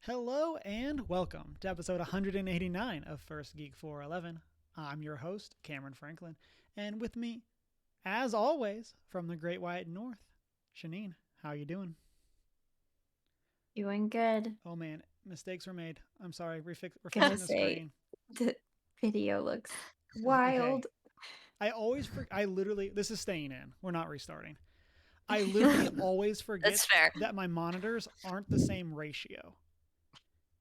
Hello and welcome to episode 189 of First Geek 411. I'm your host, Cameron Franklin, and with me, as always, from the Great White North, Shanine. How you doing? Doing good. Oh man, mistakes were made. I'm sorry. We're Gonna fixing the say screen. the video looks Okay. wild. I literally, this is staying in. We're not restarting. I literally always forget That's fair. that my monitors aren't the same ratio.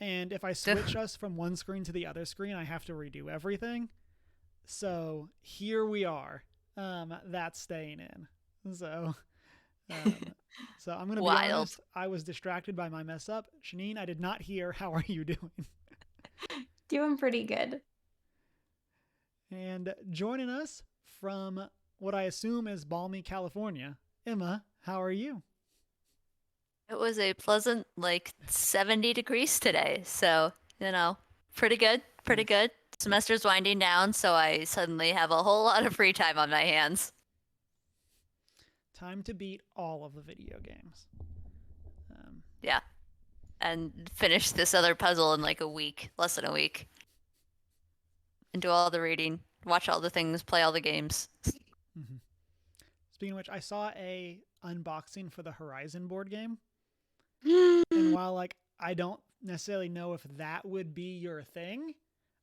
And if I switch us from one screen to the other screen, I have to redo everything. So here we are. That's staying in. So, um, I'm going to be Wild. honest. I was distracted by my mess up. Shanine, I did not hear. How are you doing? Doing pretty good. And joining us from what I assume is balmy California, Emma, how are you? It was a pleasant, 70 degrees today. So, pretty good. Pretty Nice. good. Semester's winding down, so I suddenly have a whole lot of free time on my hands. Time to beat all of the video games. Yeah. And finish this other puzzle in like a week, less than a week. And do all the reading, watch all the things, play all the games. Mm-hmm. Speaking of which, I saw a unboxing for the Horizon board game. And while I don't necessarily know if that would be your thing,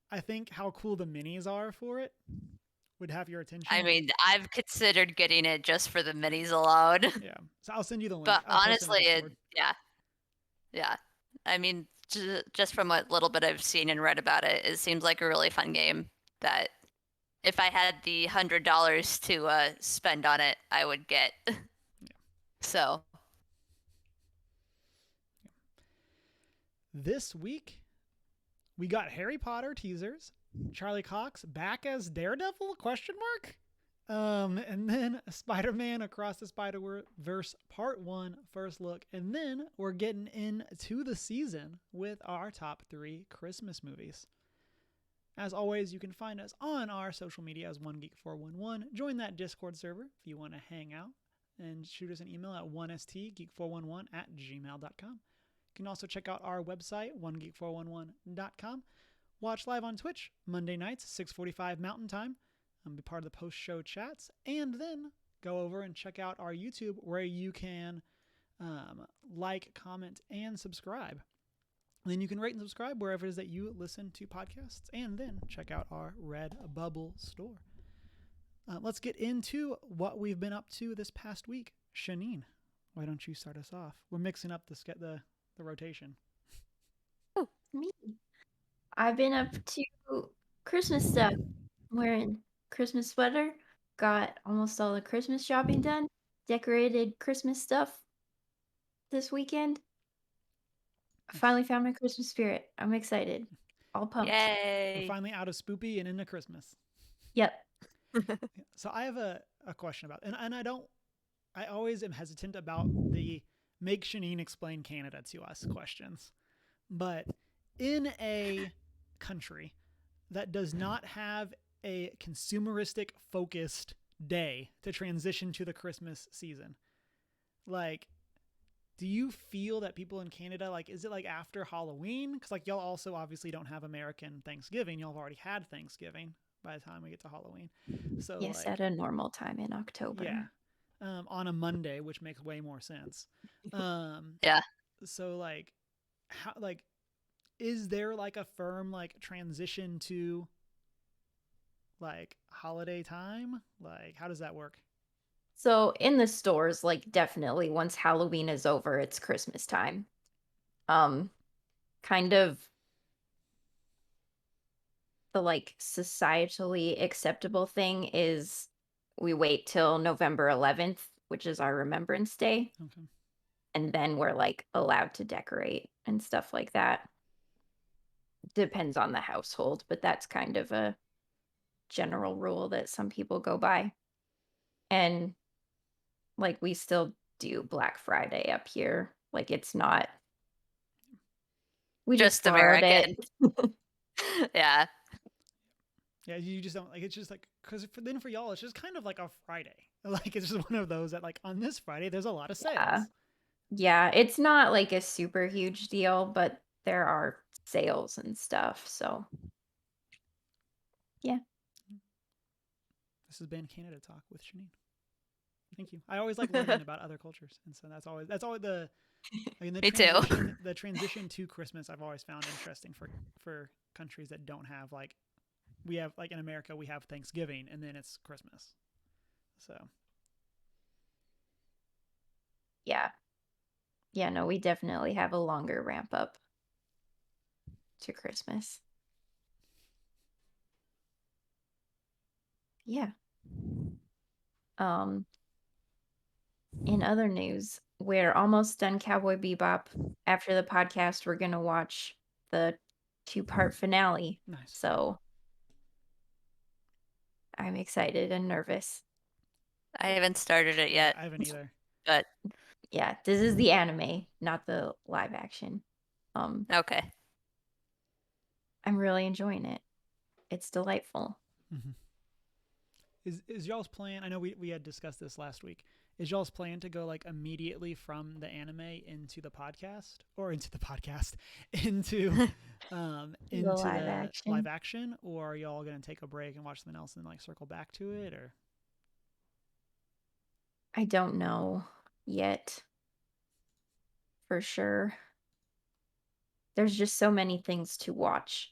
I think how cool the minis are for it would have your attention. I mean, I've considered getting it just for the minis alone. Yeah. So I'll send you the link. But I'll honestly, yeah. Yeah. I mean, just from what little bit I've seen and read about it, it seems like a really fun game that if I had the $100 to spend on it, I would get. Yeah. So. This week, we got Harry Potter teasers, Charlie Cox back as Daredevil, ? And then Spider-Man Across the Spider-Verse Part 1 first look. And then we're getting into the season with our top 3 Christmas movies. As always, you can find us on our social media as OneGeek411. Join that Discord server if you want to hang out. And shoot us an email at 1stgeek411@gmail.com. You can also check out our website, onegeek411.com. Watch live on Twitch Monday nights, 6:45 Mountain Time. Be part of the post-show chats. And then go over and check out our YouTube where you can like, comment, and subscribe. And then you can rate and subscribe wherever it is that you listen to podcasts. And then check out our Redbubble store. Let's get into what we've been up to this past week. Shanine, why don't you start us off? We're mixing up the rotation. Oh, me. I've been up to Christmas stuff. I'm wearing Christmas sweater. Got almost all the Christmas shopping done. Decorated Christmas stuff this weekend. I finally found my Christmas spirit. I'm excited. All pumped. Yay! We're finally out of spoopy and into Christmas. Yep. So I have a question about, and I always am hesitant about the make Shanine explain Canada to us questions. But in a country that does not have a consumeristic focused day to transition to the Christmas season, do you feel that people in Canada, is it after Halloween? Because y'all also obviously don't have American Thanksgiving. Y'all have already had Thanksgiving by the time we get to Halloween. So yes, at a normal time in October. Yeah. On a Monday, which makes way more sense. Yeah. So how is there a firm transition to holiday time? How does that work? So in the stores, definitely once Halloween is over, it's Christmas time. Kind of the societally acceptable thing is we wait till November 11th, which is our Remembrance Day. Okay. And then we're allowed to decorate and stuff like that. Depends on the household, but that's kind of a general rule that some people go by. And we still do Black Friday up here. It's not. We just American. Yeah. Yeah, you just don't it's just because then for y'all it's just kind of like a Friday. It's just one of those that on this Friday there's a lot of sales. Yeah, it's not a super huge deal, but there are sales and stuff. So yeah. This has been Canada Talk with Janine. Thank you. I always like learning about other cultures, and so that's always the Me too. The transition to Christmas I've always found interesting for countries that don't have like we have like in America we have Thanksgiving and then it's Christmas. So Yeah. Yeah, no, we definitely have a longer ramp up to Christmas. Yeah. In other news, we're almost done Cowboy Bebop. After the podcast, we're gonna watch the 2-part finale. nice. So I'm excited and nervous. I haven't started it yet. I haven't either. But yeah, this is the anime, not the live action. Okay. I'm really enjoying it. It's delightful. Mm-hmm. Is y'all's plan? I know we had discussed this last week. Is y'all's plan to go like immediately from the anime into the podcast into the live action, or are y'all gonna take a break and watch something else and like circle back to it, or? I don't know yet. For sure. There's just so many things to watch.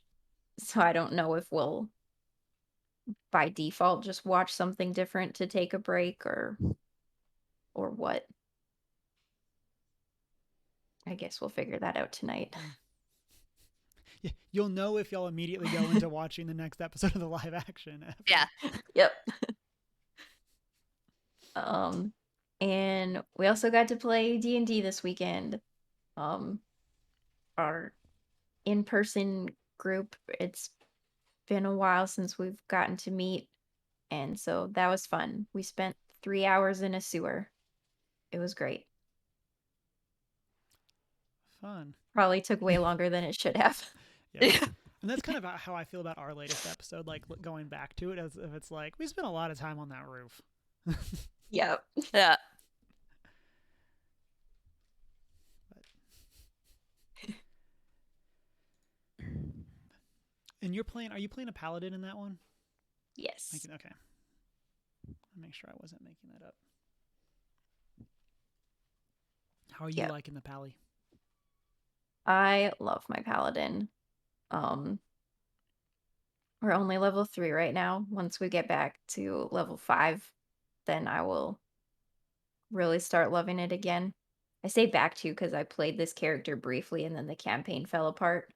So I don't know if we'll by default just watch something different to take a break or what. I guess we'll figure that out tonight. Yeah, you'll know if y'all immediately go into watching the next episode of the live action. Yeah. Yep. And we also got to play D&D this weekend. Our in-person group, it's been a while since we've gotten to meet, and so that was fun. We spent 3 hours in a sewer. It was great. Fun. Probably took way longer than it should have. Yeah. And that's kind of how I feel about our latest episode, like going back to it, as if it's like we spent a lot of time on that roof. Yep. Yeah. And are you playing a paladin in that one? Yes. Okay. I'll make sure I wasn't making that up. How are you liking the pally? I love my paladin. We're only level 3 right now. Once we get back to level 5, then I will really start loving it again. I say back to because I played this character briefly and then the campaign fell apart.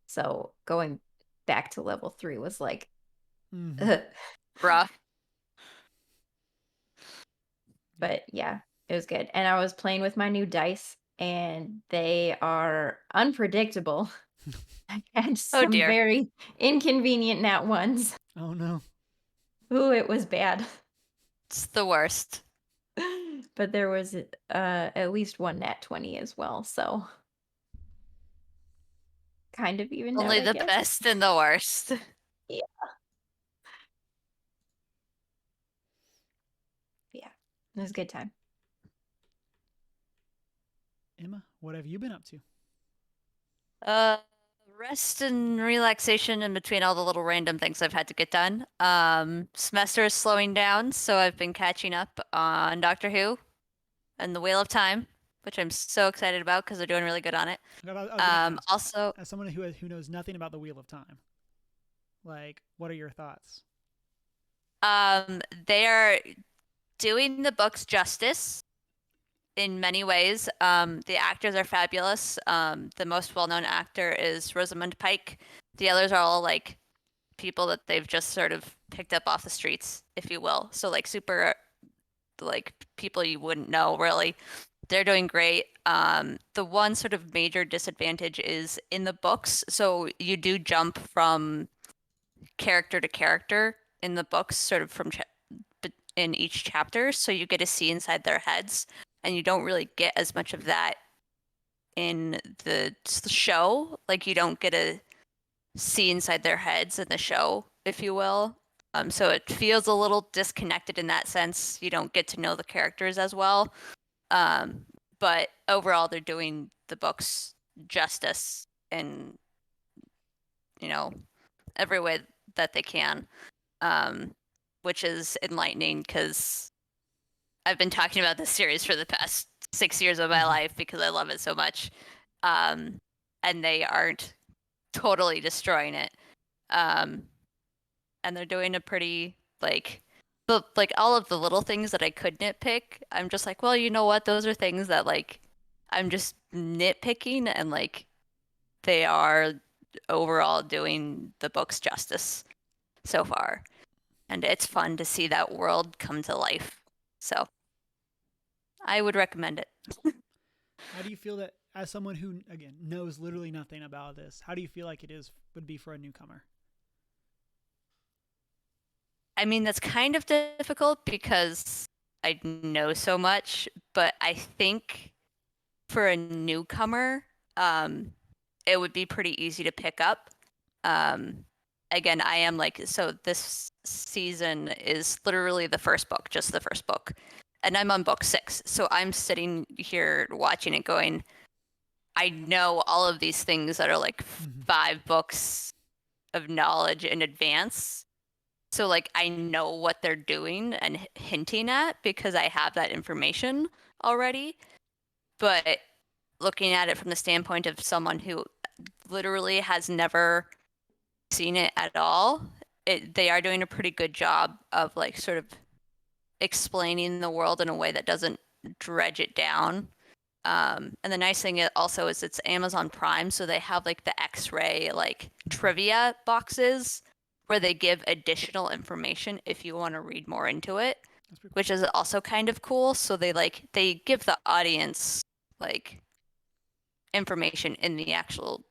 So going back to level 3 was like rough. But yeah, it was good. And I was playing with my new dice and they are unpredictable. I had some very inconvenient nat ones. Oh no. Ooh, it was bad. It's the worst. But there was at least one nat 20 as well, so kind of even Only out, the best and the worst. Yeah. Yeah. It was a good time. Emma, what have you been up to? Rest and relaxation in between all the little random things I've had to get done. Semester is slowing down, so I've been catching up on Doctor Who and the Wheel of Time, which I'm so excited about because they're doing really good on it. Also, as someone who knows nothing about the Wheel of Time, like, what are your thoughts? They are doing the books justice in many ways. The actors are fabulous. The most well-known actor is Rosamund Pike. The others are all like people that they've just sort of picked up off the streets, if you will. So like super like people you wouldn't know really. They're doing great. The one sort of major disadvantage is in the books. So you do jump from character to character in the books, sort of from in each chapter. So you get to see inside their heads. And you don't really get as much of that in the show. Like you don't get to see inside their heads in the show, if you will. So it feels a little disconnected in that sense. You don't get to know the characters as well. But overall, they're doing the books justice, in, every way that they can, which is enlightening because I've been talking about this series for the past 6 years of my life because I love it so much. And they aren't totally destroying it. And they're doing a pretty, all of the little things that I could nitpick, I'm just like, well, you know what? Those are things that, I'm just nitpicking, and, they are overall doing the books justice so far. And it's fun to see that world come to life. So I would recommend it. How do you feel that, as someone who, again, knows literally nothing about this, how do you feel like would be for a newcomer? I mean, that's kind of difficult because I know so much, but I think for a newcomer, it would be pretty easy to pick up. Again, I am so this season is literally the first book, just the first book. And I'm on book 6. So I'm sitting here watching it going, I know all of these things that are 5 books of knowledge in advance. So I know what they're doing and hinting at because I have that information already. But looking at it from the standpoint of someone who literally has never seen it at all, they are doing a pretty good job of sort of explaining the world in a way that doesn't dredge it down. And the nice thing also is it's Amazon Prime, so they have the X-ray trivia boxes where they give additional information if you want to read more into it, which is also kind of cool. So they give the audience information in the actual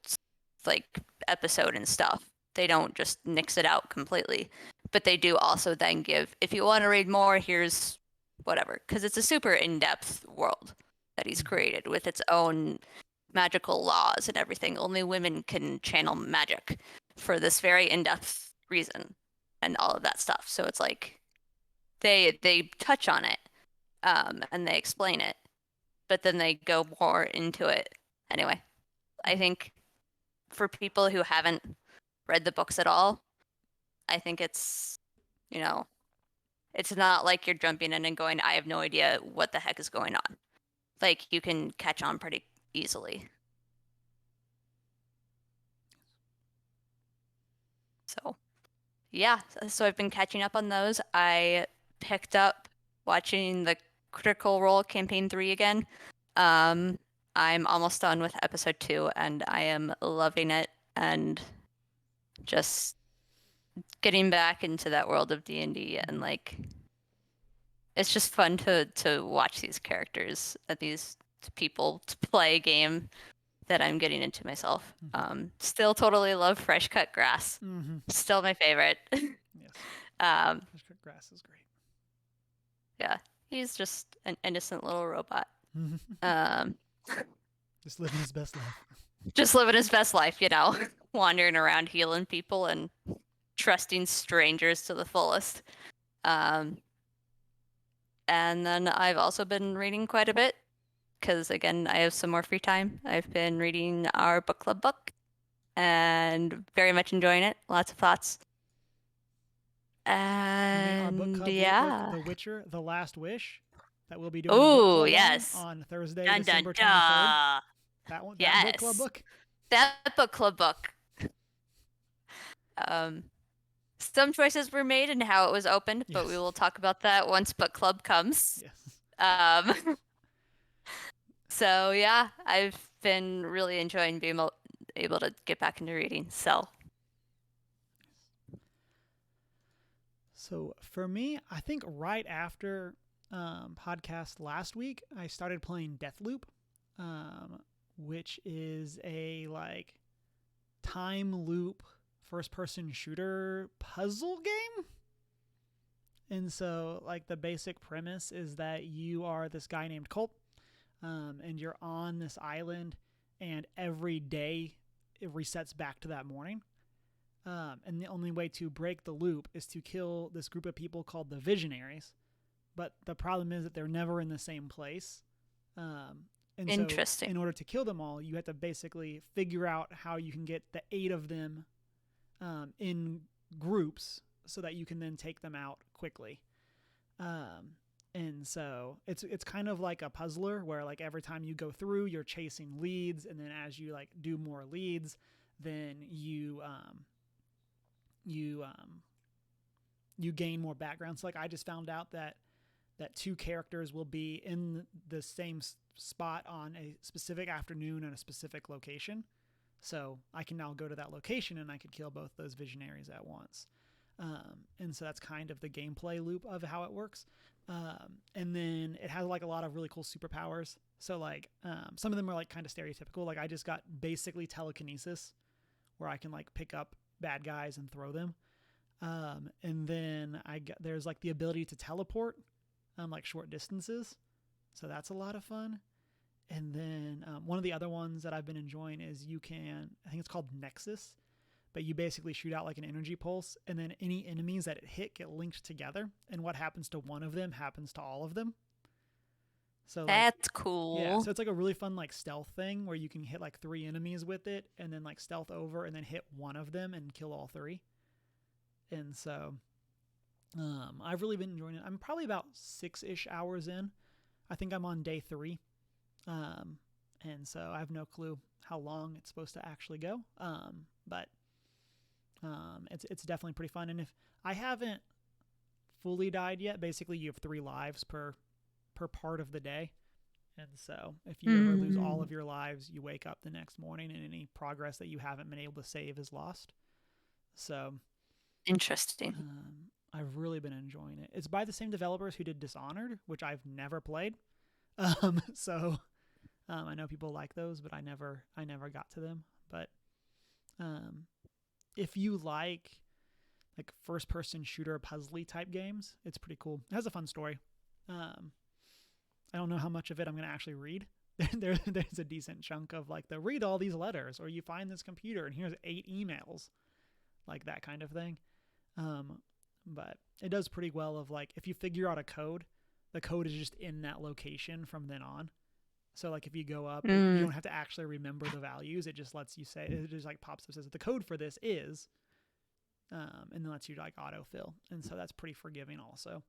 episode and stuff. They don't just nix it out completely, but they do also then give, if you want to read more, here's whatever, because it's a super in-depth world that he's created with its own magical laws and everything. Only women can channel magic for this very in-depth reason and all of that stuff. So it's they touch on it, and they explain it, but then they go more into it. Anyway, I think for people who haven't read the books at all, I think it's, it's not like you're jumping in and going, I have no idea what the heck is going on. You can catch on pretty easily. So, yeah. So I've been catching up on those. I picked up watching the Critical Role Campaign 3 again. I'm almost done with episode 2, and I am loving it, and just getting back into that world of D&D, and it's just fun to watch these characters and these people to play a game that I'm getting into myself. Still totally love Fresh Cut Grass. Still my favorite. Yes. Fresh Cut Grass is great. Yeah, he's just an innocent little robot. Just living his best life. Just living his best life, wandering around healing people and trusting strangers to the fullest. And then I've also been reading quite a bit because, again, I have some more free time. I've been reading our book club book and very much enjoying it. Lots of thoughts. And our book club yeah. The Witcher, The Last Wish, that we'll be doing a book club yes. on Thursday, Dun, December dun, 23rd. dun. That one, yes. That book club book? That book club book. Some choices were made in how it was opened, but we will talk about that once book club comes. Yes. So yeah, I've been really enjoying being able to get back into reading. So for me, I think right after podcast last week, I started playing Deathloop, which is a time loop first-person shooter puzzle game. And so the basic premise is that you are this guy named Colt, and you're on this island, and every day it resets back to that morning. And the only way to break the loop is to kill this group of people called the Visionaries. But the problem is that they're never in the same place. And Interesting. So in order to kill them all, you have to basically figure out how you can get the 8 of them in groups so that you can then take them out quickly. And so it's kind of like a puzzler where like every time you go through, you're chasing leads, and then as you like do more leads, then you gain more background. So like I just found out that 2 characters will be in the same spot on a specific afternoon at a specific location. So I can now go to that location and I could kill both those visionaries at once. And so that's kind of the gameplay loop of how it works. And then it has like a lot of really cool superpowers. So like some of them are like kind of stereotypical. Like I just got basically telekinesis, where I can like pick up bad guys and throw them. And then there's like the ability to teleport like short distances. So that's a lot of fun. And then one of the other ones that I've been enjoying is I think it's called Nexus, but you basically shoot out like an energy pulse, and then any enemies that it hit get linked together, and what happens to one of them happens to all of them. So like, that's cool. Yeah, so it's like a really fun like stealth thing where you can hit like 3 enemies with it, and then like stealth over, and then hit one of them and kill all 3. And so I've really been enjoying it. I'm probably about 6-ish hours in. I think I'm on day 3. And so I have no clue how long it's supposed to actually go. But it's definitely pretty fun. And if I haven't fully died yet, basically you have 3 lives per part of the day. And so if you ever lose all of your lives, you wake up the next morning and any progress that you haven't been able to save is lost. So interesting. I've really been enjoying it. It's by the same developers who did Dishonored, which I've never played. So I know people like those, but I never got to them. But if you like first person shooter puzzly type games, it's pretty cool. It has a fun story. I don't know how much of it I'm going to actually read. There's a decent chunk of like the read all these letters, or you find this computer and here's 8 emails, like that kind of thing. But it does pretty well of like if you figure out a code, the code is just in that location from then on. So like if you go up, you don't have to actually remember the values. It just lets you say, it just like pops up, says the code for this is, and then lets you like autofill. And so that's pretty forgiving also.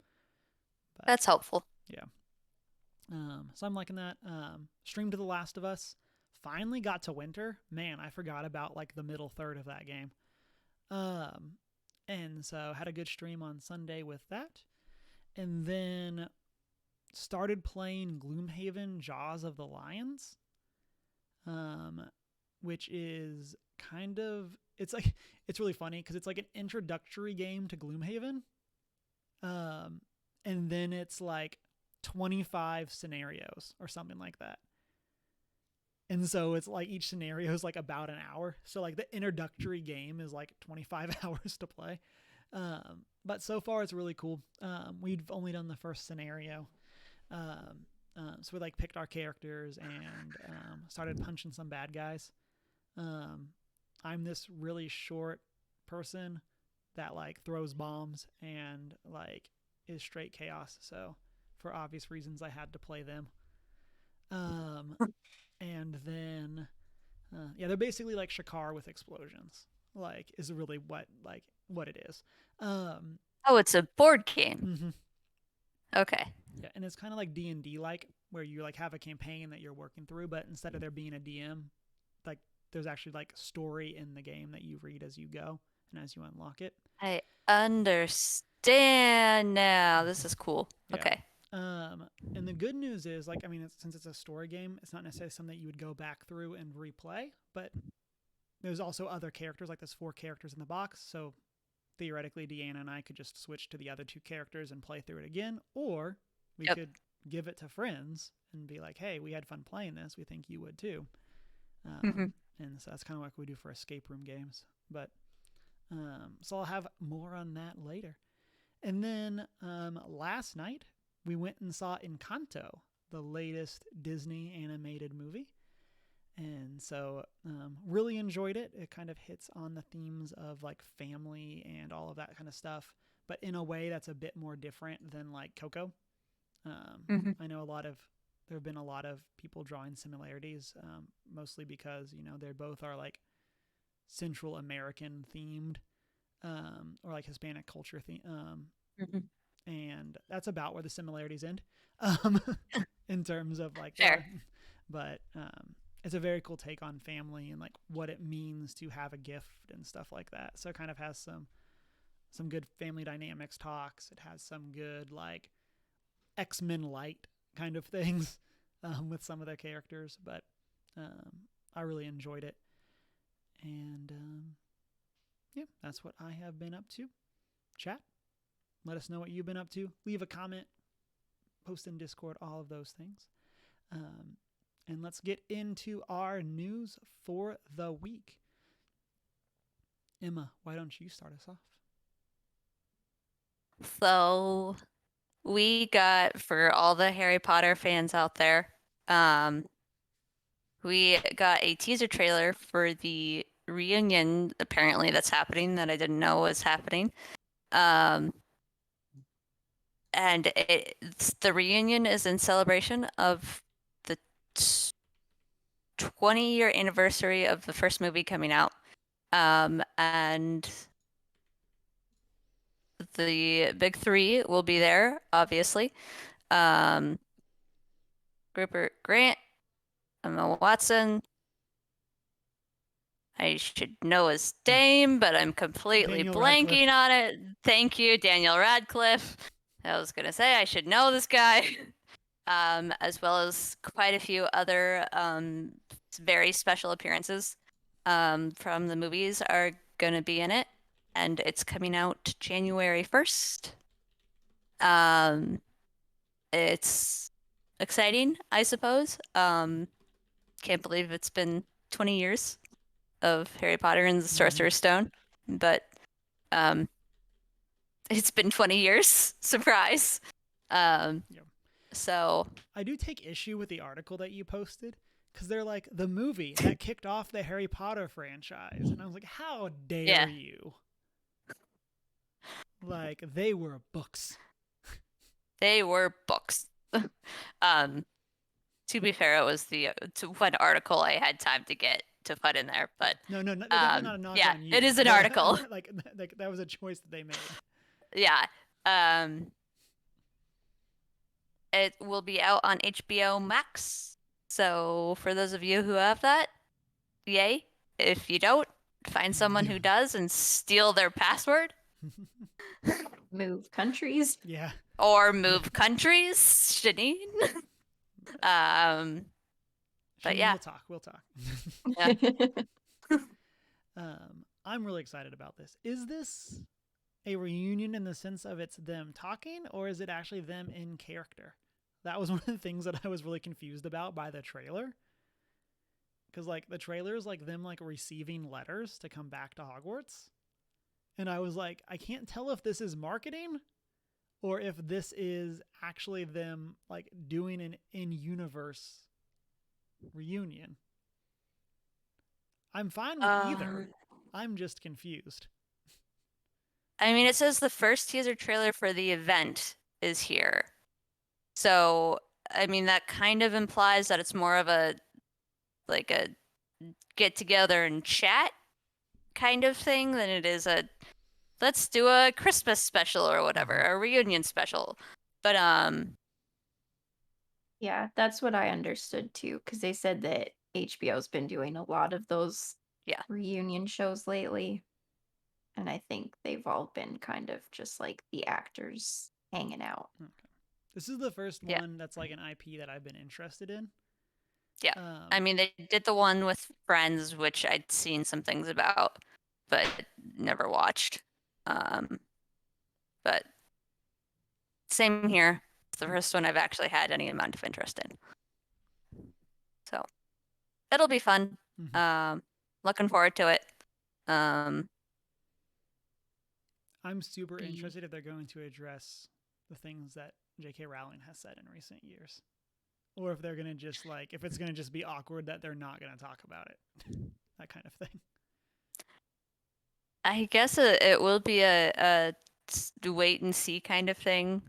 But, that's helpful. Yeah. So I'm liking that. Streamed to The Last of Us. Finally got to winter. Man, I forgot about like the middle third of that game. And so had a good stream on Sunday with that. And then started playing Gloomhaven Jaws of the Lions, which is kind of, it's really funny because it's like an introductory game to Gloomhaven. And then it's like 25 scenarios or something like that. And so it's like each scenario is like about an hour. So like the introductory game is like 25 hours to play. But so far it's really cool. We've only done the first scenario. So we like picked our characters and started punching some bad guys. I'm this really short person that like throws bombs and like is straight chaos. So for obvious reasons, I had to play them. And then, they're basically like Shakar with explosions. Like is really what it is. Oh, it's a board game. Mm-hmm. Okay. Yeah, and it's kind of like D&D like, where you like have a campaign that you're working through, but instead of there being a DM, like there's actually like story in the game that you read as you go and as you unlock it. I understand now. This is cool. Yeah. Okay. And the good news is, like, I mean, since it's a story game, it's not necessarily something that you would go back through and replay, but there's also other characters, like there's 4 characters in the box, so theoretically Deanna and I could just switch to the other 2 characters and play through it again, or we could give it to friends and be like, hey, we had fun playing this, we think you would too. And so that's kind of like we do for escape room games. But so I'll have more on that later. And then last night we went and saw Encanto, the latest Disney animated movie. And so really enjoyed it. It kind of hits on the themes of like family and all of that kind of stuff, but in a way that's a bit more different than like Coco. I know a lot of there have been a lot of people drawing similarities, mostly because they both are like Central American themed, or like Hispanic culture theme, and that's about where the similarities end, in terms of like Fair. but it's a very cool take on family and like what it means to have a gift and stuff like that. So it kind of has some good family dynamics talks. It has some good like X-Men light kind of things, with some of their characters, but I really enjoyed it. And yeah, that's what I have been up to. Chat, let us know what you've been up to. Leave a comment, post in Discord, all of those things. And let's get into our news for the week. Emma, why don't you start us off? So we got, for all the Harry Potter fans out there, we got a teaser trailer for the reunion, apparently, that's happening, that I didn't know was happening. And the reunion is in celebration of the 20-year anniversary of the first movie coming out. And the big three will be there, obviously. Rupert Grant, Emma Watson. I should know his name, but I'm completely Daniel blanking Radcliffe. on it. Thank you, Daniel Radcliffe. I was going to say I should know this guy. As well as quite a few other very special appearances from the movies are going to be in it. And it's coming out January 1st. It's exciting, I suppose. Can't believe it's been 20 years of Harry Potter and the Sorcerer's Stone, but it's been 20 years. Surprise. So I do take issue with the article that you posted, because they're like, the movie that kicked off the Harry Potter franchise, and I was like, how dare you? Like, they were books. They were books. To be fair, it was the one article I had time to get to put in there, but no, definitely not a knock on you. It is an article. like that was a choice that they made. Yeah. It will be out on HBO Max. So for those of you who have that, yay. If you don't, find someone who does and steal their password. Move countries. Yeah. Or move countries, Janine. But yeah. We'll talk. Yeah. I'm really excited about this. Is this a reunion in the sense of it's them talking, or is it actually them in character? That was one of the things that I was really confused about by the trailer. Because like the trailer is like them like receiving letters to come back to Hogwarts. And I was like, I can't tell if this is marketing or if this is actually them like doing an in-universe reunion. I'm fine with either. I'm just confused. I mean, it says the first teaser trailer for the event is here. So, I mean, that kind of implies that it's more of a get together and chat kind of thing than it is a let's do a Christmas special or whatever, a reunion special. But yeah, that's what I understood too, because they said that HBO's been doing a lot of those reunion shows lately. And I think they've all been kind of just like the actors hanging out. Okay. This is the first one that's like an IP that I've been interested in. Yeah. I mean, they did the one with Friends, which I'd seen some things about, but never watched. But same here. It's the first one I've actually had any amount of interest in. So it'll be fun. Looking forward to it. I'm super interested if they're going to address the things that J.K. Rowling has said in recent years. Or if they're going to just like, if it's going to just be awkward that they're not going to talk about it. That kind of thing. I guess it will be a wait and see kind of thing.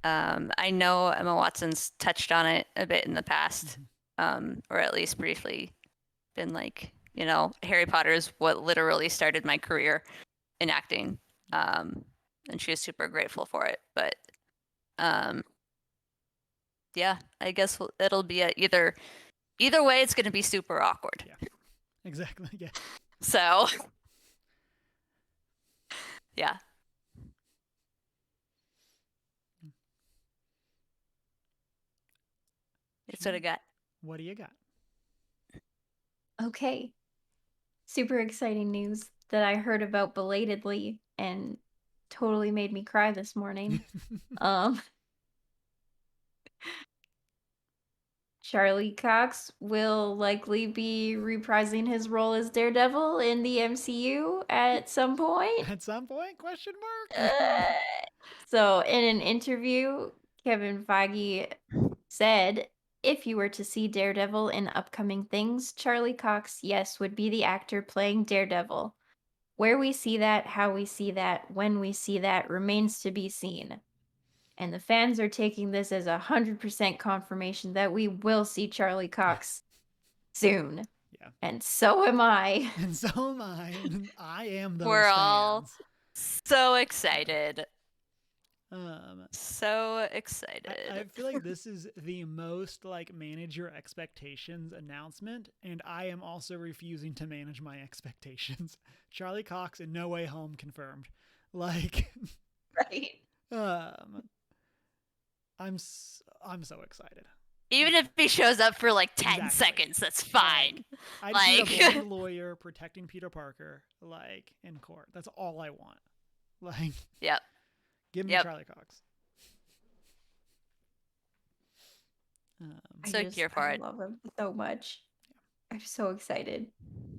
I know Emma Watson's touched on it a bit in the past, or at least briefly been like, Harry Potter is what literally started my career in acting. And she was super grateful for it. But yeah, I guess it'll be either way, it's going to be super awkward. Yeah, exactly. Yeah. So, yeah. It's what I got. What do you got? Okay. Super exciting news that I heard about belatedly and totally made me cry this morning. Charlie Cox will likely be reprising his role as Daredevil in the MCU at some point. At some point? Question mark. So, in an interview, Kevin Feige said, if you were to see Daredevil in upcoming things, Charlie Cox, yes, would be the actor playing Daredevil. Where we see that, how we see that, when we see that remains to be seen. And the fans are taking this as 100% confirmation that we will see Charlie Cox soon. Yeah. And so am I. And so am I. I am those We're fans. all so excited. So excited. I feel like this is the most like manage your expectations announcement, and I am also refusing to manage my expectations. Charlie Cox in No Way Home confirmed. Like, right. I'm so excited. Even if he shows up for like 10 Exactly. seconds, that's fine. I just need a blonde lawyer protecting Peter Parker, like, in court. That's all I want. Like, yep. Give me Charlie Cox. So here for it. I love him so much. Yeah. I'm so excited.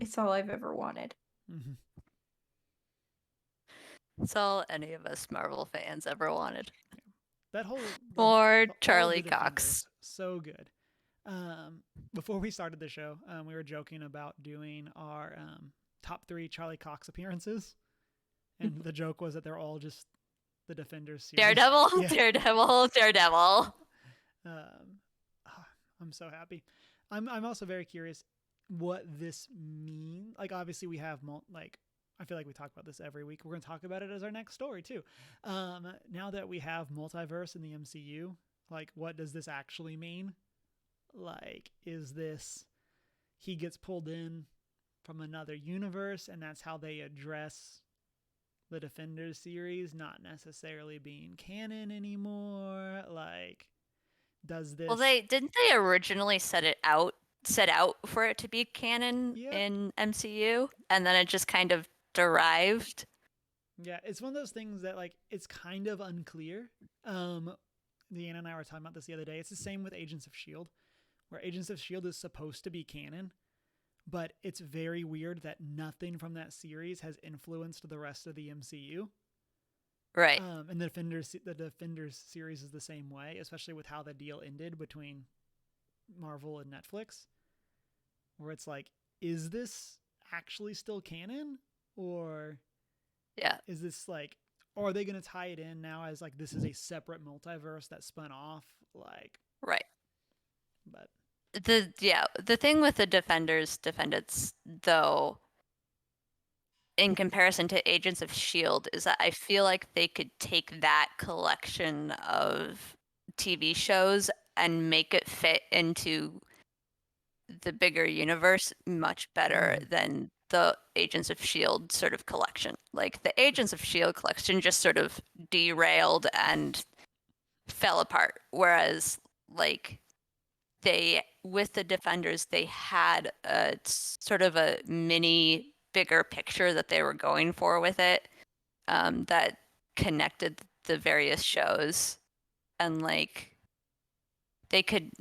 It's all I've ever wanted. Mm-hmm. It's all any of us Marvel fans ever wanted. That whole more Charlie Cox. So good. Before we started the show, we were joking about doing our top 3 Charlie Cox appearances, and the joke was that they're all just the Defenders series. Daredevil, yeah. Daredevil. I'm so happy. I'm also very curious what this means. Like, obviously we have I feel like we talk about this every week. We're going to talk about it as our next story too. Now that we have multiverse in the MCU, like, what does this actually mean? Like, is this he gets pulled in from another universe and that's how they address the Defenders series not necessarily being canon anymore? Like, does this... Well, didn't they originally set out for it to be canon in MCU, and then it just kind of derived? Yeah, it's one of those things that, like, it's kind of unclear. Deanna and I were talking about this the other day. It's the same with Agents of S.H.I.E.L.D., where Agents of S.H.I.E.L.D. is supposed to be canon, but it's very weird that nothing from that series has influenced the rest of the MCU. Right. And the Defenders series is the same way, especially with how the deal ended between Marvel and Netflix, where it's like, is this actually still canon? Or is this like, or are they going to tie it in now as like this is a separate multiverse that spun off? Like, right. But the thing with the Defendants though, in comparison to Agents of S.H.I.E.L.D., is that I feel like they could take that collection of TV shows and make it fit into the bigger universe much better than the Agents of S.H.I.E.L.D. sort of collection. Like, the Agents of S.H.I.E.L.D. collection just sort of derailed and fell apart, whereas, like, with the Defenders, they had a sort of a mini bigger picture that they were going for with it, that connected the various shows, and like they could,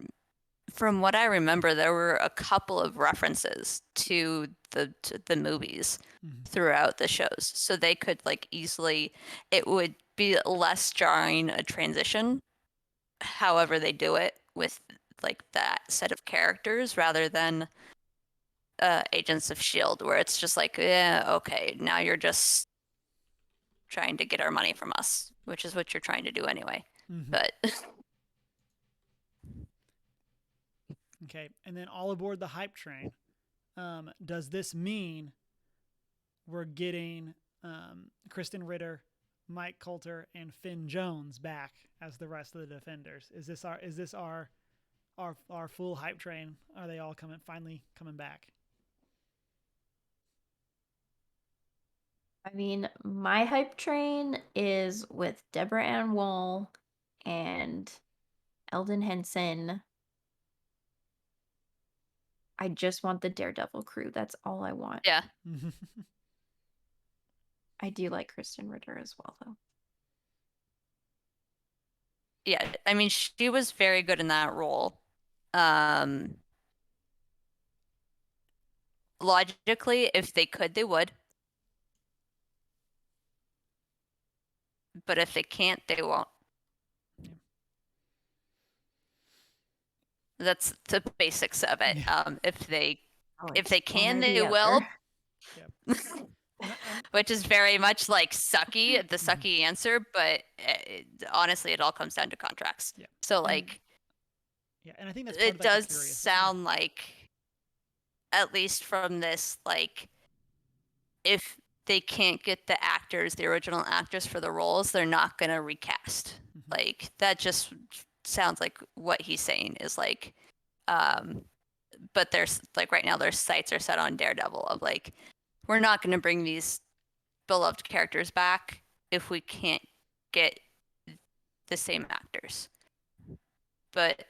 from what I remember, there were a couple of references to the movies throughout the shows, so they could like easily, it would be less jarring a transition however they do it with like that set of characters rather than Agents of S.H.I.E.L.D., where it's just like, yeah, okay, now you're just trying to get our money from us, which is what you're trying to do anyway. Mhm. But Okay, and then all aboard the hype train. Does this mean we're getting Kristen Ritter, Mike Coulter, and Finn Jones back as the rest of the Defenders? Is this our full hype train? Are they all finally coming back? I mean, my hype train is with Deborah Ann Woll and Eldon Henson. I just want the Daredevil crew. That's all I want. yeah, I do like Kristen Ritter as well, though. yeah. I mean, she was very good in that role. Logically, if they could, they would. But if they can't, they won't. Yeah. That's the basics of it. Yeah. If they Oh, if it's they one can, or they the will. other. Which is very much like sucky, the Mhm. sucky answer, but honestly, it all comes down to contracts. Yeah. So And- like, Yeah, and I think that's part it of the does curious. sound like, at least from this, like, if they can't get the actors, the original actors for the roles, they're not gonna recast. Mhm. Like that just sounds like what he's saying is like, but there's like right now their sights are set on Daredevil of like, we're not gonna bring these beloved characters back if we can't get the same actors. But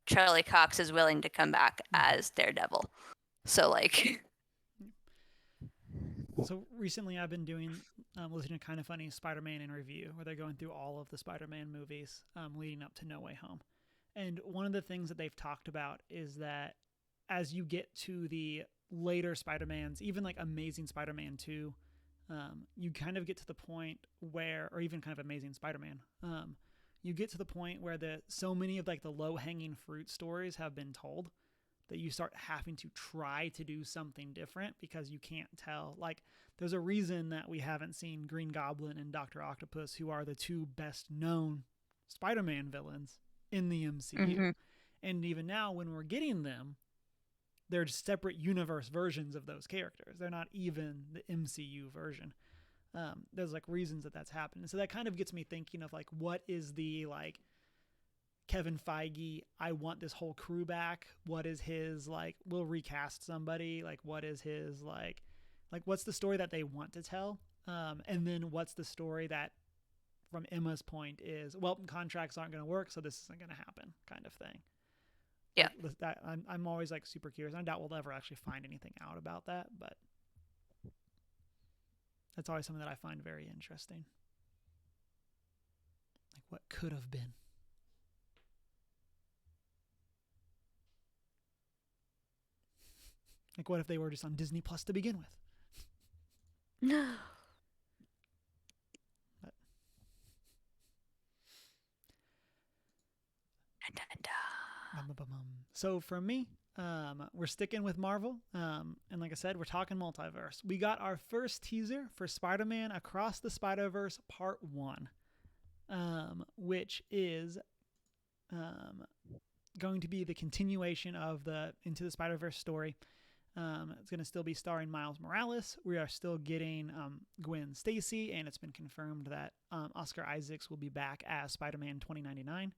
Charlie Cox is willing to come back as Daredevil. So like So recently I've been listening to Kind of Funny Spider-Man in Review, where they're going through all of the Spider-Man movies leading up to No Way Home. And one of the things that they've talked about is that as you get to the later Spider-Mans, even like Amazing Spider-Man 2, you kind of get to the point where, or even kind of Amazing Spider-Man, you get to the point where so many of like the low-hanging fruit stories have been told that you start having to try to do something different because you can't tell. Like, there's a reason that we haven't seen Green Goblin and Dr. Octopus, who are the two best known Spider-Man villains in the MCU. mm-hmm. And even now, when we're getting them, they're just separate universe versions of those characters. They're not even the MCU version. There's like reasons that that's happened. So that kind of gets me thinking of like, what is the like Kevin Feige, I want this whole crew back. What is his like, we'll recast somebody. Like, what is his like what's the story that they want to tell? And then what's the story that, from Emma's point, is, well, contracts aren't going to work, so this isn't going to happen, kind of thing. Yeah. Like, that, I'm always like super curious. I doubt we'll ever actually find anything out about that, but that's always something that I find very interesting. Like, what could have been. Like, what if they were just on Disney Plus to begin with? But, so for me, we're sticking with Marvel, and like I said, we're talking multiverse. We got our first teaser for Spider-Man Across the Spider-Verse Part 1, which is going to be the continuation of the Into the Spider-Verse story. It's going to still be starring Miles Morales. We are still getting Gwen Stacy, and it's been confirmed that Oscar Isaacs will be back as Spider-Man 2099.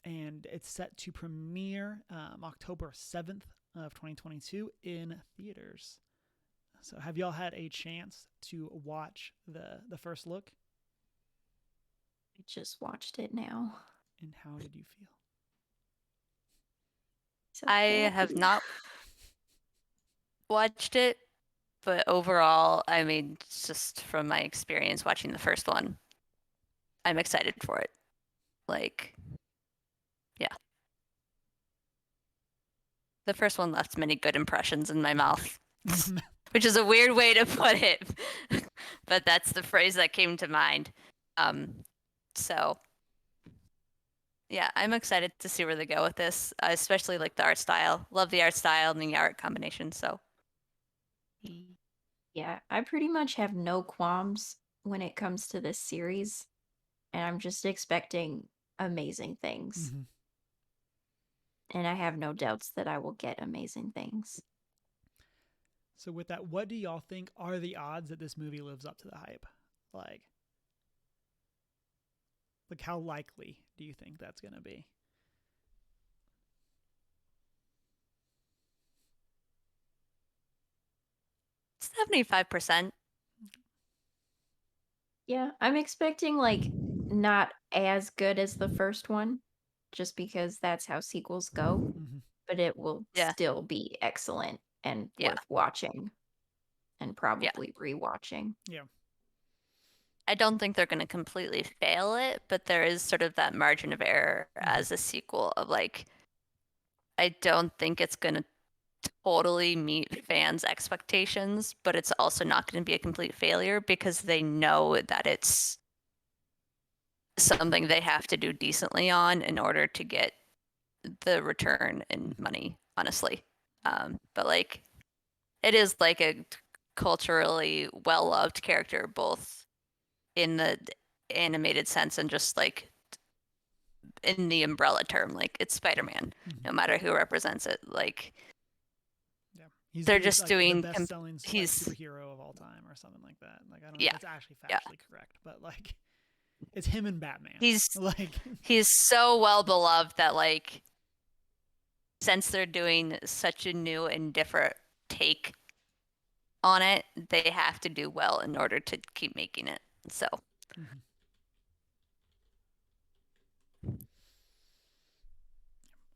And it's set to premiere October 7th of 2022 in theaters. So have y'all had a chance to watch the first look? I just watched it now. And how did you feel? So I happy. have not watched it, but overall, I mean, just from my experience watching the first one, I'm excited for it. Like, yeah. The first one left many good impressions in my mouth, which is a weird way to put it, but that's the phrase that came to mind. So, yeah, I'm excited to see where they go with this, especially like the art style. Love the art style and the art combination. So, Yeah, I pretty much have no qualms when it comes to this series. and I'm just expecting amazing things. Mm-hmm. And I have no doubts that I will get amazing things. So with that, what do y'all think are the odds that this movie lives up to the hype? Like how likely do you think that's going to be? $75%. Yeah, I'm expecting like not as good as the first one, just because that's how sequels go, Mm-hmm. but it will Yeah. still be excellent and Yeah. worth watching and Yeah. probably rewatching. Yeah. I don't think they're going to completely fail it, but there is sort of that margin of error as a sequel of like, I don't think it's going to totally meet fans' expectations, but it's also not going to be a complete failure because they know that it's something they have to do decently on in order to get the return in money, honestly. But like, it is like a culturally well-loved character, both in the animated sense and just like in the umbrella term. Like, it's Spider-Man, no matter who represents it. Like, yeah, they're just like doing the best-selling he's superhero of all time or something like that. Like, I don't know yeah, if that's actually factually correct, but like, it's him and Batman. he's like he's so well beloved that like, since they're doing such a new and different take on it, they have to do well in order to keep making it. So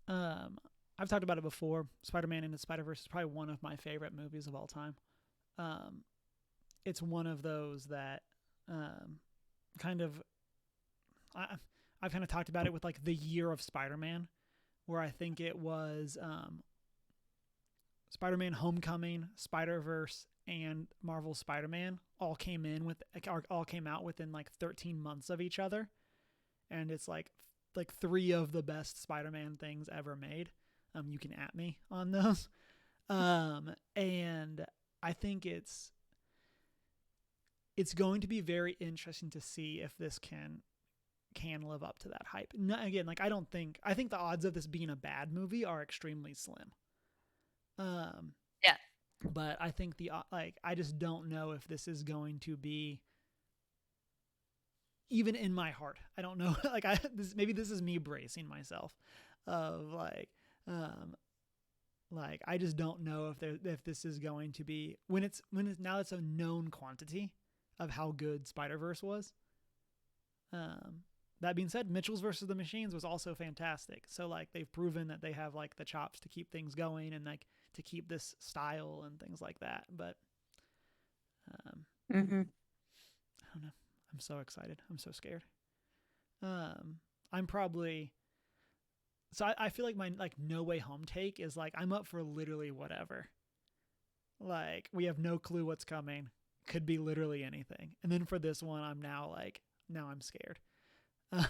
I've talked about it before. Spider-Man into Spider-Verse is probably one of my favorite movies of all time. It's one of those that kind of I've kind of talked about it with like the year of Spider-Man, where I think it was Spider-Man: Homecoming, Spider-Verse, and Marvel's Spider-Man all came out within like 13 months of each other, and it's like three of the best Spider-Man things ever made. You can at me on those, and I think it's going to be very interesting to see if this can live up to that hype. Again, like I think the odds of this being a bad movie are extremely slim. Yeah. But I think I just don't know if this is going to be, even in my heart. I don't know. Maybe this is me bracing myself, of I just don't know if this is going to be, when it's now it's a known quantity of how good Spider-Verse was. That being said, Mitchell's versus the Machines was also fantastic. So like, they've proven that they have like the chops to keep things going and like to keep this style and things like that. But I don't know. I'm so excited. I'm so scared. I'm probably, so I feel like my like No Way Home take is like, I'm up for literally whatever. Like, we have no clue what's coming. Could be literally anything. And then for this one, I'm now I'm scared. But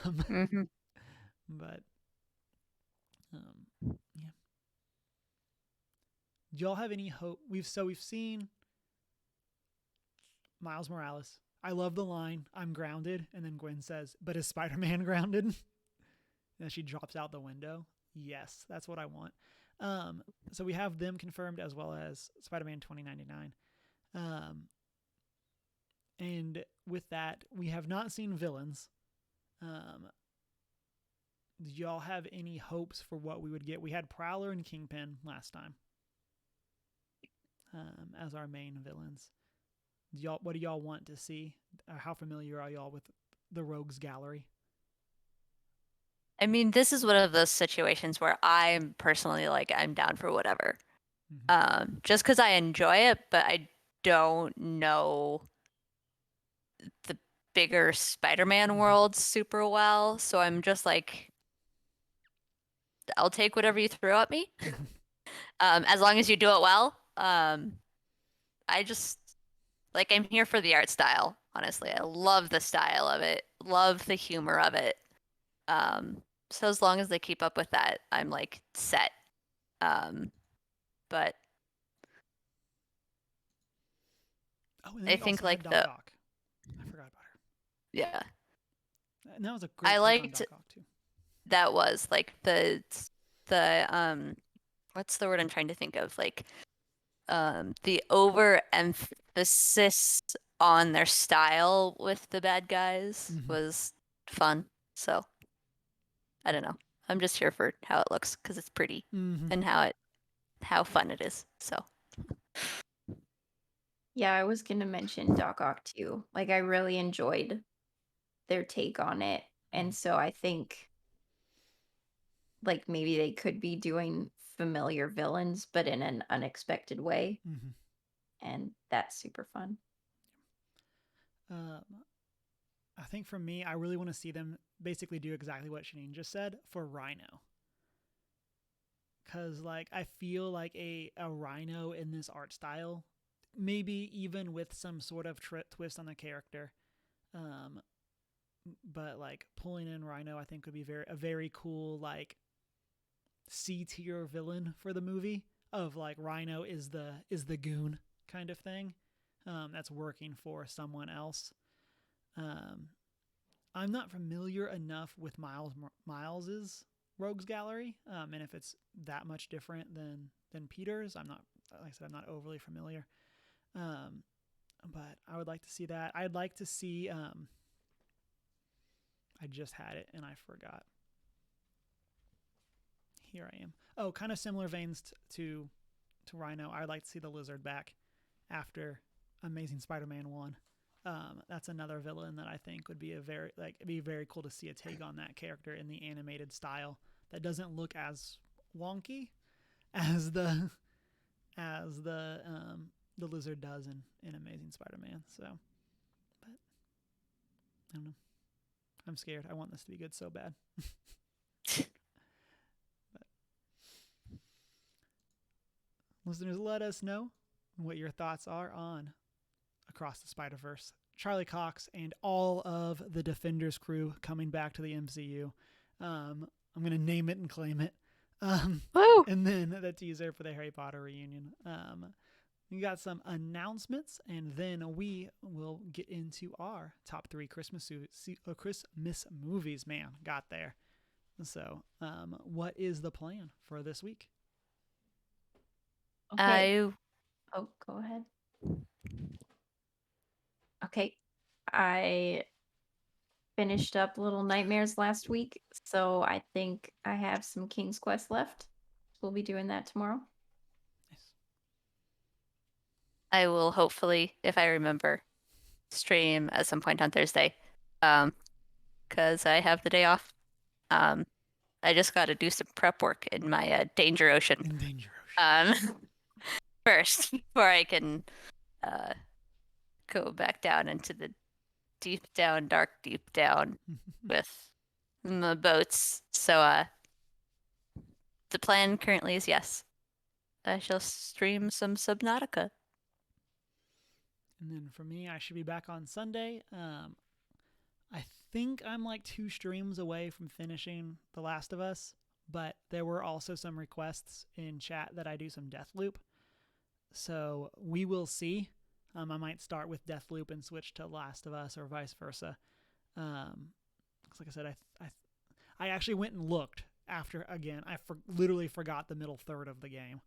yeah. Do y'all have any hope? We've seen Miles Morales. I love the line, "I'm grounded," and then Gwen says, "But is Spider-Man grounded?" And then she drops out the window. Yes, that's what I want. So we have them confirmed, as well as Spider-Man 2099. And with that, we have not seen villains. Do y'all have any hopes for what we would get? We had Prowler and Kingpin last time as our main villains. What do y'all want to see? How familiar are y'all with the Rogues Gallery? I mean, this is one of those situations where I'm personally like, I'm down for whatever. Just because I enjoy it, but I don't know the bigger Spider-Man world super well. So I'm just like, I'll take whatever you throw at me. As long as you do it well. I just, like, I'm here for the art style, honestly. I love the style of it, love the humor of it. So as long as they keep up with that, I'm like set. But and then I we think also had like Doc Ock. I forgot about her. Yeah. And that was a great I take on liked Doc Ock too. that was like the what's the word I'm trying to think of? Like the overemphasis on their style with the bad guys was fun. So I don't know. I'm just here for how it looks because it's pretty and how fun it is. So Yeah, I was gonna mention Doc Ock too. Like, I really enjoyed their take on it, and so I think like maybe they could be doing familiar villains, but in an unexpected way, and that's super fun. I think for me, I really want to see them basically do exactly what Shanine just said for Rhino. Because, like, I feel like a Rhino in this art style, maybe even with some sort of twist on the character, but, like, pulling in Rhino, I think would be a very cool, like, C-tier villain for the movie of, like, Rhino is the goon kind of thing that's working for someone else. I'm not familiar enough with Miles's Rogues Gallery, and if it's that much different than Peter's, I'm not. Like I said, I'm not overly familiar. But I would like to see that. I'd like to see. I just had it and I forgot. Here I am. Oh, kind of similar veins to Rhino. I'd like to see the Lizard back after Amazing Spider-Man 1. That's another villain that I think would be it'd be very cool to see a take on that character in the animated style that doesn't look as wonky as the Lizard does in Amazing Spider-Man. So, but I don't know. I'm scared. I want this to be good so bad. But, listeners, let us know what your thoughts are on Across the Spider-Verse, Charlie Cox, and all of the Defenders crew coming back to the MCU. I'm going to name it and claim it. And then the teaser for the Harry Potter reunion. We got some announcements, and then we will get into our top 3 Christmas movies. Man, got there. So, what is the plan for this week? Okay. Oh, go ahead. Okay. I finished up Little Nightmares last week, so I think I have some King's Quest left. We'll be doing that tomorrow. Nice. I will hopefully, if I remember, stream at some point on Thursday, because I have the day off. I just got to do some prep work in my Danger Ocean. First before I can go back down into the dark deep down with the boats. So the plan currently is yes, I shall stream some Subnautica. And then for me, I should be back on Sunday. I think I'm like 2 streams away from finishing The Last of Us, but there were also some requests in chat that I do some Deathloop. So we will see. I might start with Deathloop and switch to Last of Us or vice versa. Like I said, I actually went and looked after, again, literally forgot the middle third of the game.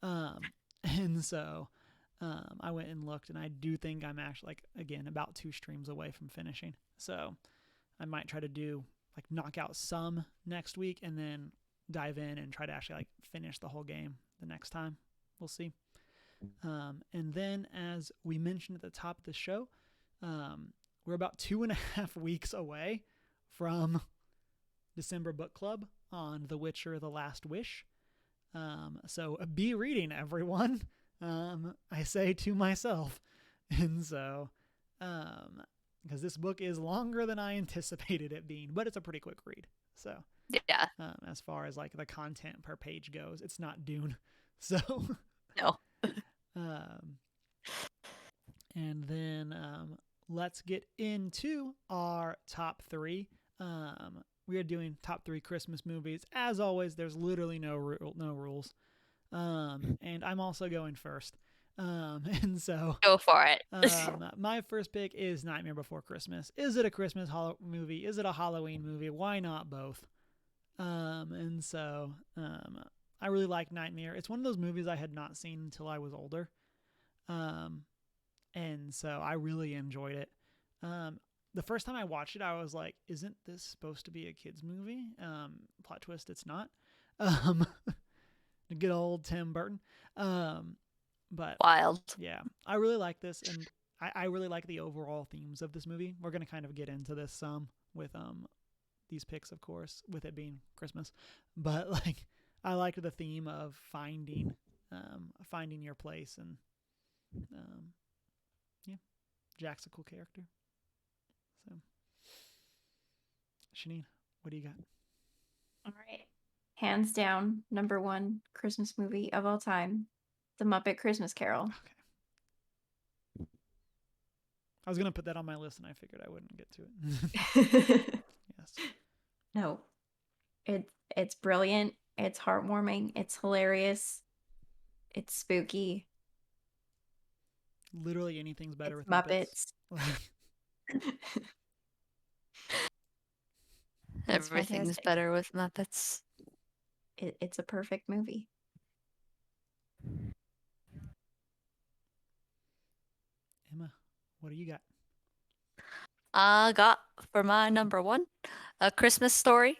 And so I went and looked, and I do think I'm actually, like, again, about 2 streams away from finishing. So I might try to knock out some next week and then dive in and try to actually, like, finish the whole game the next time. We'll see. And then, as we mentioned at the top of the show, we're about 2.5 weeks away from December Book Club on The Witcher: The Last Wish. So be reading, everyone. I say to myself. And so, because this book is longer than I anticipated it being, but it's a pretty quick read. So, yeah. As far as like the content per page goes, it's not Dune. So, no. And then let's get into our top 3. We are doing top 3 Christmas movies. As always, there's literally no rules. And I'm also going first. And so Go for it. my first pick is Nightmare Before Christmas. Is it a Christmas movie? Is it a Halloween movie? Why not both? And so I really like Nightmare. It's one of those movies I had not seen until I was older. And so I really enjoyed it. The first time I watched it, I was like, isn't this supposed to be a kid's movie? Plot twist, it's not. Good old Tim Burton. But Wild. yeah, I really like this, and I really like the overall themes of this movie. We're going to kind of get into this some with these picks, of course, with it being Christmas. But like, I liked the theme of finding your place, and yeah, Jack's a cool character. So, Shanine, what do you got? All right. Hands down, number one Christmas movie of all time, The Muppet Christmas Carol. Okay. I was going to put that on my list, and I figured I wouldn't get to it. Yes. No. It's brilliant. It's heartwarming. It's hilarious. It's spooky. Literally anything's better It's with Muppets. Everything's fantastic. better with Muppets. It's a perfect movie. Emma, what do you got? I got for my number one, A Christmas Story,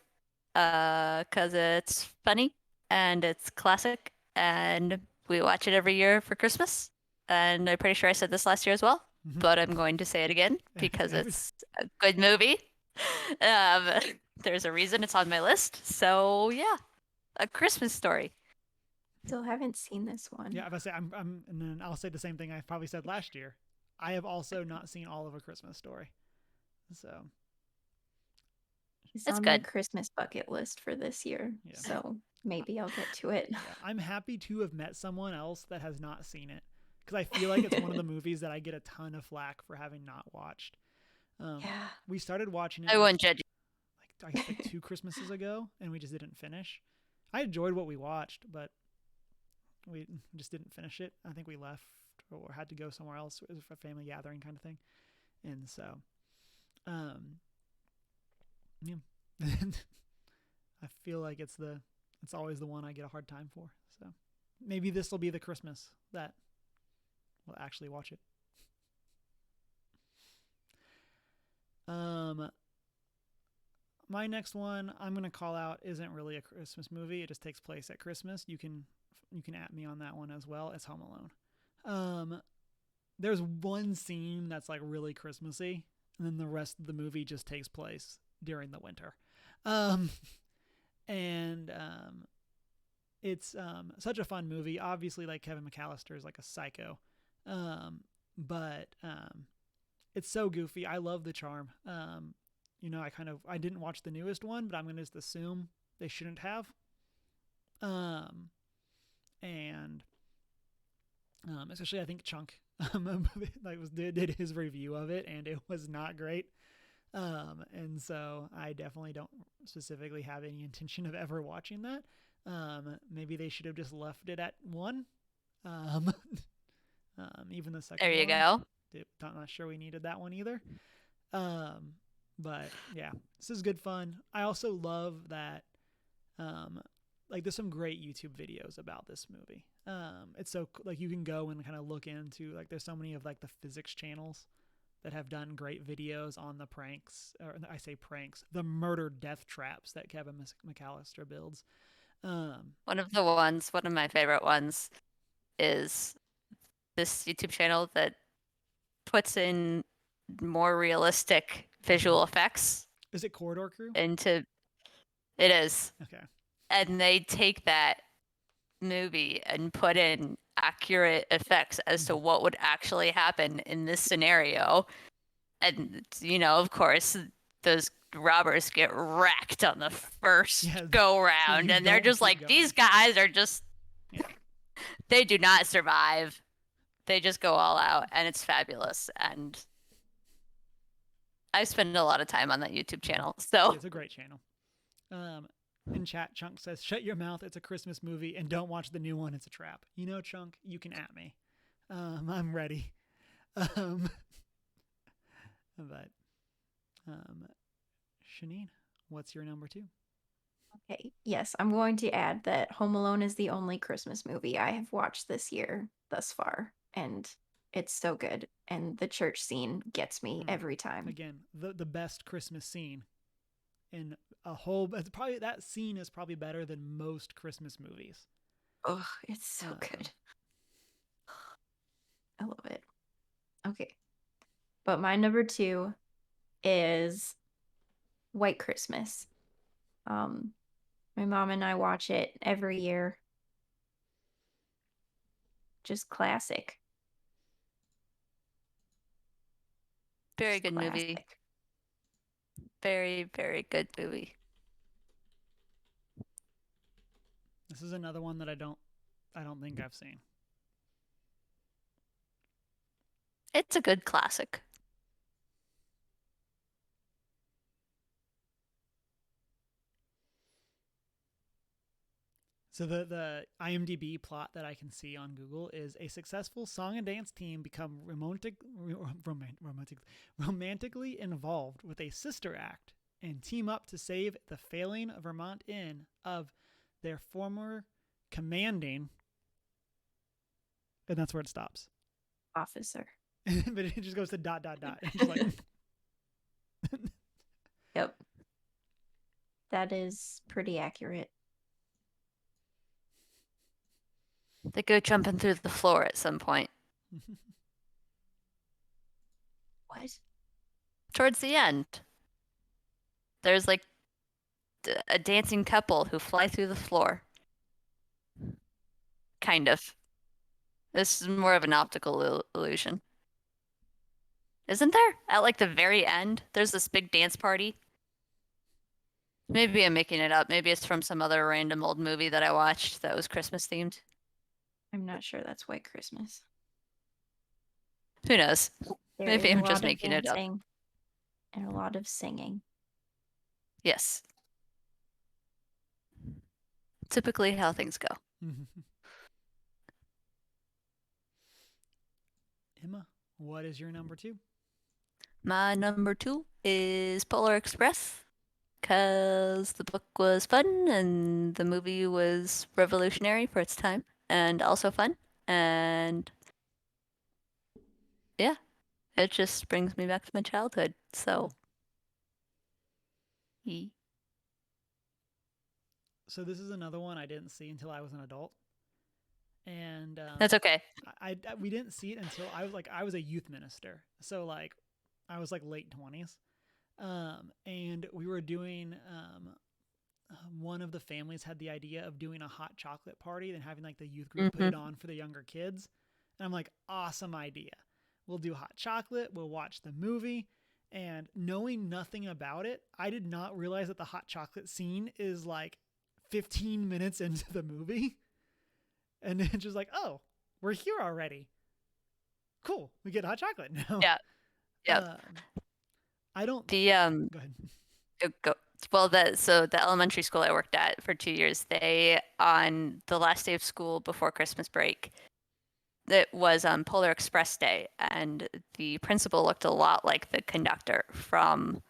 because it's funny and it's classic, and we watch it every year for Christmas. And I'm pretty sure I said this last year as well, but I'm going to say it again because it's a good movie. There's a reason it's on my list. So yeah, A Christmas Story. Still haven't seen this one. Yeah, if I say and then I'll say the same thing I probably said last year. I have also not seen all of A Christmas Story. So It's on my Christmas bucket list for this year. Yeah. So maybe I'll get to it. Yeah, I'm happy to have met someone else that has not seen it, because I feel like it's one of the movies that I get a ton of flack for having not watched. Yeah. We started watching it. I won't judge you. I guess like 2 Christmases ago, and we just didn't finish. I enjoyed what we watched, but we just didn't finish it. I think we left or had to go somewhere else. It was a family gathering kind of thing. And so, yeah. I feel like it's always the one I get a hard time for. So maybe this will be the Christmas that we'll actually watch it. My next one I'm going to call out isn't really a Christmas movie. It just takes place at Christmas. You can at me on that one as well. It's Home Alone. There's one scene that's like really Christmassy, and then the rest of the movie just takes place during the winter. It's such a fun movie. Obviously, like, Kevin McAllister is like a psycho. But it's so goofy. I love the charm. I didn't watch the newest one, but I'm going to just assume they shouldn't have. Especially I think Chunk did his review of it, and it was not great. And so I definitely don't specifically have any intention of ever watching that. Maybe they should have just left it at 1. Even the second one. There you go. I'm not sure we needed that one either. But yeah, this is good fun. I also love that, there's some great YouTube videos about this movie. It's so, you can go and kind of look into, there's so many of, the physics channels that have done great videos on the pranks, or I say pranks, the murder death traps that Kevin McAllister builds. One of my favorite ones is this YouTube channel that puts in more realistic visual effects. Is it Corridor Crew? It is. Okay. And they take that movie and put in accurate effects as to what would actually happen in this scenario. And, of course, those robbers get wrecked on the first go round. And they're just like, these guys are just, they do not survive. They just go all out, and it's fabulous. And I spend a lot of time on that YouTube channel. So it's a great channel. In chat, Chunk says, "Shut your mouth. It's a Christmas movie, and don't watch the new one. It's a trap." Chunk, you can at me. I'm ready. But Shanine, what's your number 2? Okay, yes, I'm going to add that Home Alone is the only Christmas movie I have watched this year thus far, and it's so good. And the church scene gets me every time. Again, the best Christmas scene in a whole. It's probably that scene is probably better than most Christmas movies. Oh, it's so good. I love it. Okay, but my number 2 is White Christmas. My mom and I watch it every year. Just classic. Very good movie. Very, very good movie. This is another one that I don't think I've seen. It's a good classic. So the IMDb plot that I can see on Google is a successful song and dance team become romantically involved with a sister act and team up to save the failing Vermont Inn of their former commanding, and that's where it stops. Officer. But it just goes to ... It's just like Yep. That is pretty accurate. They go jumping through the floor at some point. What? Towards the end, there's like a dancing couple who fly through the floor. Kind of. This is more of an optical illusion. Isn't there? At like the very end, there's this big dance party. Maybe I'm making it up. Maybe it's from some other random old movie that I watched that was Christmas themed. I'm not sure that's White Christmas. Who knows? There Maybe is a I'm just lot of making it up. dancing and a lot of singing. Yes. Typically how things go. Emma, what is your number 2? My number 2 is Polar Express, because the book was fun and the movie was revolutionary for its time and also fun. And yeah, it just brings me back to my childhood. So, So this is another one I didn't see until I was an adult. And that's okay. We didn't see it until I was a youth minister. So like I was like late 20s. And we were doing one of the families had the idea of doing a hot chocolate party and having like the youth group put it on for the younger kids. And I'm like, awesome idea. We'll do hot chocolate. We'll watch the movie. And knowing nothing about it, I did not realize that the hot chocolate scene is like 15 minutes into the movie. And it's just like, oh, we're here already. Cool. We get hot chocolate now. Yeah. Yep. I don't. Go ahead. Go. Well, so the elementary school I worked at for 2 years, they on the last day of school before Christmas break, it was Polar Express Day, and the principal looked a lot like the conductor from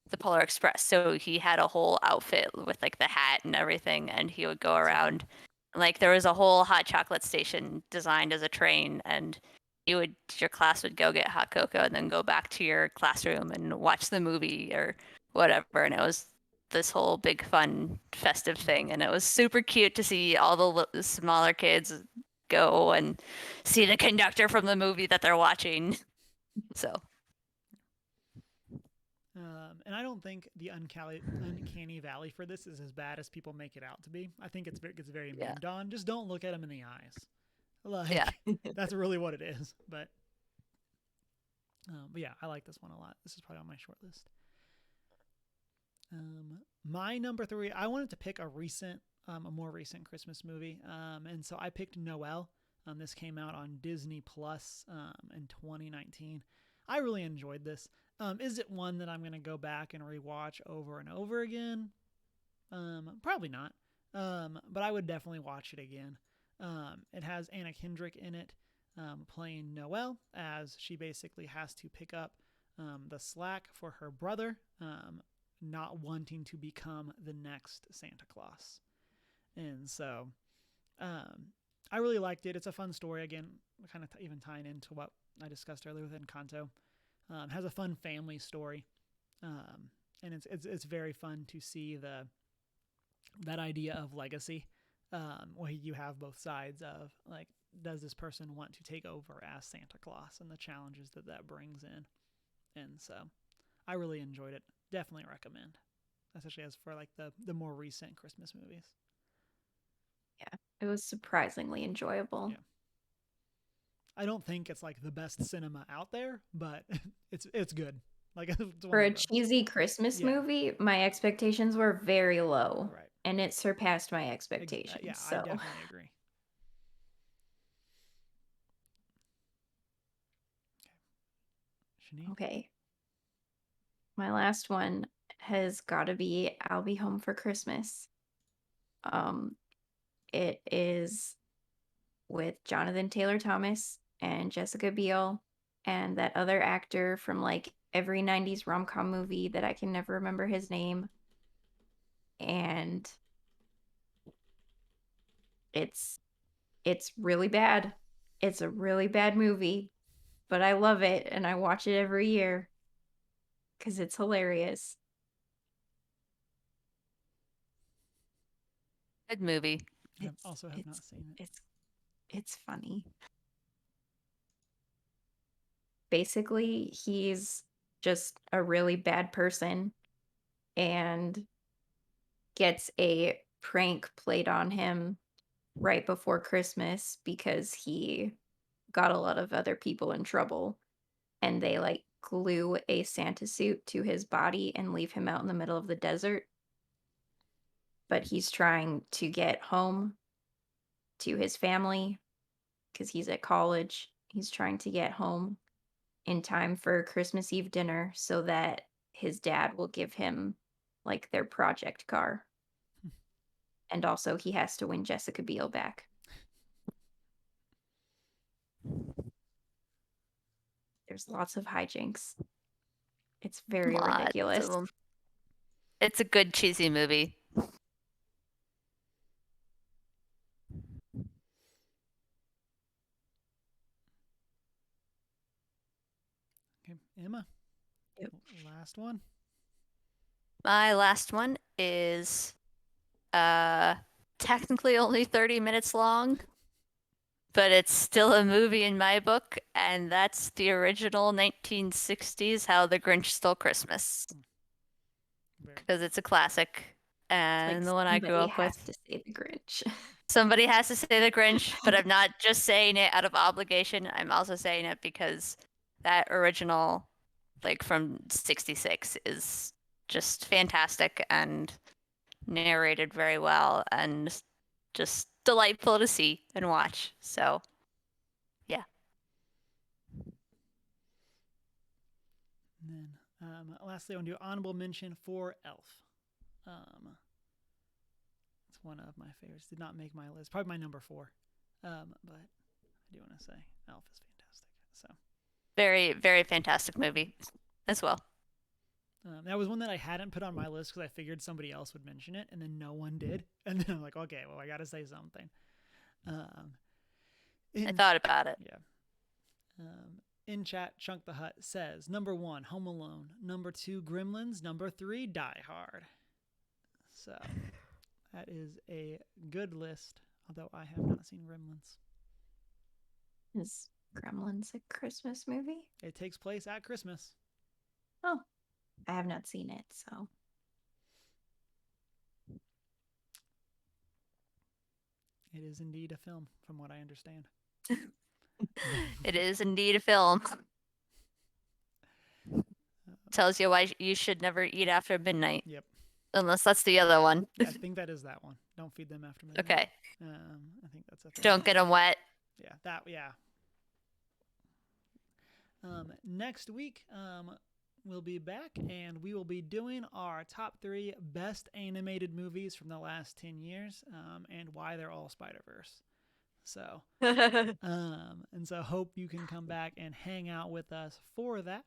the Polar Express. So he had a whole outfit with like the hat and everything, and he would go around. Like there was a whole hot chocolate station designed as a train, and your class would go get hot cocoa and then go back to your classroom and watch the movie or whatever. And it was this whole big fun festive thing, and it was super cute to see all the smaller kids go and see the conductor from the movie that they're watching. So. And I don't think the uncanny valley for this is as bad as people make it out to be. I think it's very memed on. Just don't look at them in the eyes. Like, that's really what it is. But yeah, I like this one a lot. This is probably on my short list. My number 3, I wanted to pick a more recent Christmas movie. And so I picked Noelle. This came out on Disney Plus in 2019. I really enjoyed this. Is it one that I'm going to go back and rewatch over and over again? Probably not. But I would definitely watch it again. It has Anna Kendrick in it. playing Noelle, as she basically has to pick up the slack for her brother not wanting to become the next Santa Claus. And so I really liked it. It's a fun story. Again, kind of even tying into what I discussed earlier with Encanto. Has a fun family story. And it's very fun to see that idea of legacy, where you have both sides of, like, does this person want to take over as Santa Claus, and the challenges that brings in. And so I really enjoyed it. Definitely recommend, especially as for like the more recent Christmas movies. Yeah, it was surprisingly enjoyable. Yeah. I don't think it's like the best cinema out there, but it's good. Like, For a cheesy Christmas movie, my expectations were very low, right, and it surpassed my expectations. yeah, so. I definitely agree. Shani? Okay. My last one has got to be I'll Be Home for Christmas. It is with Jonathan Taylor Thomas and Jessica Biel and that other actor from like every 90s rom-com movie that I can never remember his name. And it's really bad. It's a really bad movie, but I love it and I watch it every year because it's hilarious. Good movie. I also have not seen it. It's funny. Basically, he's just a really bad person and gets a prank played on him right before Christmas because he got a lot of other people in trouble, and they like glue a Santa suit to his body and leave him out in the middle of the desert. But he's trying to get home to his family because he's at college. He's trying to get home in time for Christmas Eve dinner so that his dad will give him like their project car. And also he has to win Jessica Biel back. There's lots of hijinks. It's very ridiculous. It's a good cheesy movie. Okay, Emma. Yep. Last one. My last one is technically only 30 minutes long, but it's still a movie in my book, and that's the original 1960s How the Grinch Stole Christmas. Because it's a classic, and the one I grew up with. Somebody has to say the Grinch. Somebody has to say the Grinch, but I'm not just saying it out of obligation. I'm also saying it because that original, like from 66, is just fantastic and narrated very well and just delightful to see and watch. So, yeah. And then lastly, I want to do honorable mention for Elf. It's one of my favorites. Did not make my list. Probably my number 4. But I do want to say Elf is fantastic. So very, very fantastic movie as well. That was one that I hadn't put on my list because I figured somebody else would mention it, and then no one did. And then I'm like, okay, well, I got to say something. I thought about it. Yeah. In chat, Chunk the Hut says, number 1, Home Alone. Number 2, Gremlins. Number 3, Die Hard. So that is a good list, although I have not seen Gremlins. Is Gremlins a Christmas movie? It takes place at Christmas. Oh, I have not seen it, so. It is indeed a film, from what I understand. It is indeed a film. Tells you why you should never eat after midnight. Yep. Unless that's the other one. I think that is that one. Don't feed them after midnight. Okay. I think that's a thing. Don't get them wet. Yeah. Next week, we'll be back and we will be doing our top 3 best animated movies from the last 10 years and why they're all Spider-Verse. So, and so hope you can come back and hang out with us for that.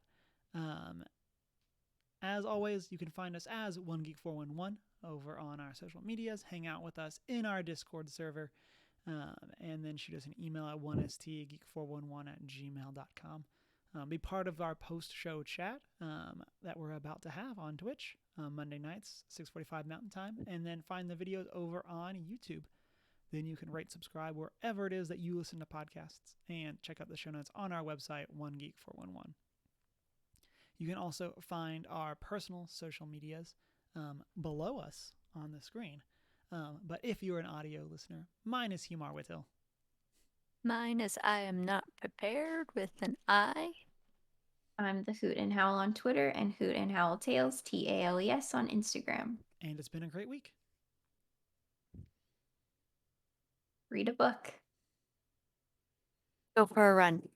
As always, you can find us as One Geek 411 over on our social medias. Hang out with us in our Discord server, and then shoot us an email at 1stgeek411@gmail.com. Be part of our post-show chat that we're about to have on Twitch Monday nights, 6:45 Mountain Time, and then find the videos over on YouTube. Then you can rate, subscribe wherever it is that you listen to podcasts, and check out the show notes on our website, OneGeek411. You can also find our personal social medias below us on the screen. But if you're an audio listener, mine is Humar Whittle. Mine is I am not prepared with an I. I'm the Hoot and Howl on Twitter and Hoot and Howl Tales, TALES on Instagram. And it's been a great week. Read a book. Go for a run.